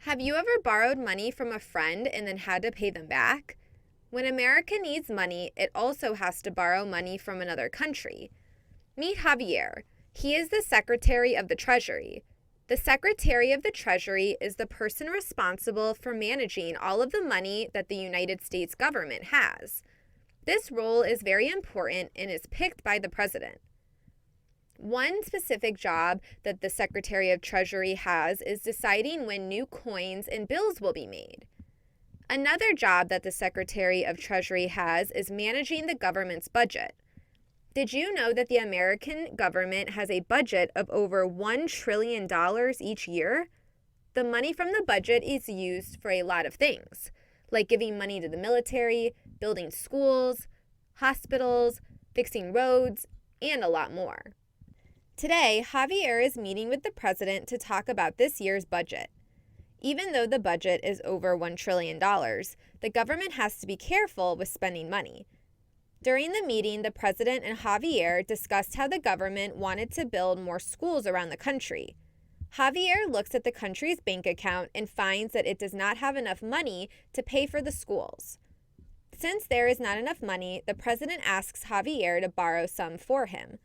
Have you ever borrowed money from a friend and then had to pay them back? When America needs money, it also has to borrow money from another country. Meet Javier. He is the Secretary of the Treasury. The Secretary of the Treasury is the person responsible for managing all of the money that the United States government has. This role is very important and is picked by the president. One specific job that the Secretary of Treasury has is deciding when new coins and bills will be made. Another job that the Secretary of Treasury has is managing the government's budget. Did you know that the American government has a budget of over $1 trillion each year? The money from the budget is used for a lot of things, like giving money to the military, building schools, hospitals, fixing roads, and a lot more. Today, Javier is meeting with the president to talk about this year's budget. Even though the budget is over $1 trillion, the government has to be careful with spending money. During the meeting, the president and Javier discussed how the government wanted to build more schools around the country. Javier looks at the country's bank account and finds that it does not have enough money to pay for the schools. Since there is not enough money, the president asks Javier to borrow some for him.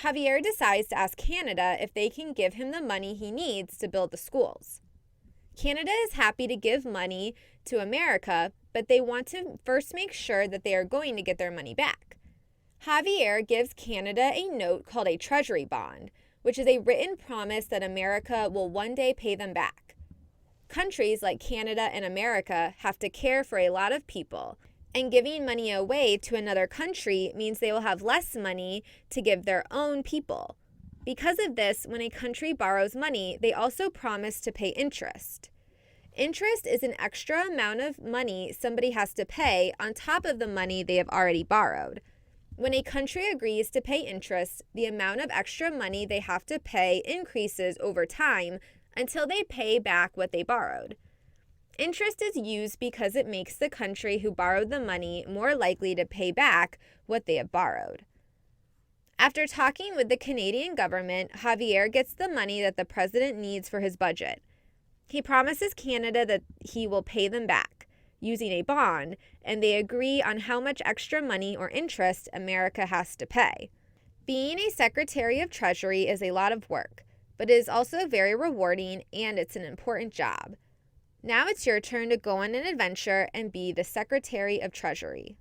Javier decides to ask Canada if they can give him the money he needs to build the schools. Canada is happy to give money to America, but they want to first make sure that they are going to get their money back. Javier gives Canada a note called a Treasury bond, which is a written promise that America will one day pay them back. Countries like Canada and America have to care for a lot of people, and giving money away to another country means they will have less money to give their own people. Because of this, when a country borrows money, they also promise to pay interest. Interest is an extra amount of money somebody has to pay on top of the money they have already borrowed. When a country agrees to pay interest, the amount of extra money they have to pay increases over time until they pay back what they borrowed. Interest is used because it makes the country who borrowed the money more likely to pay back what they have borrowed. After talking with the Canadian government, Javier gets the money that the president needs for his budget. He promises Canada that he will pay them back using a bond, and they agree on how much extra money or interest America has to pay. Being a Secretary of Treasury is a lot of work, but it is also very rewarding and it's an important job. Now it's your turn to go on an adventure and be the Secretary of Treasury.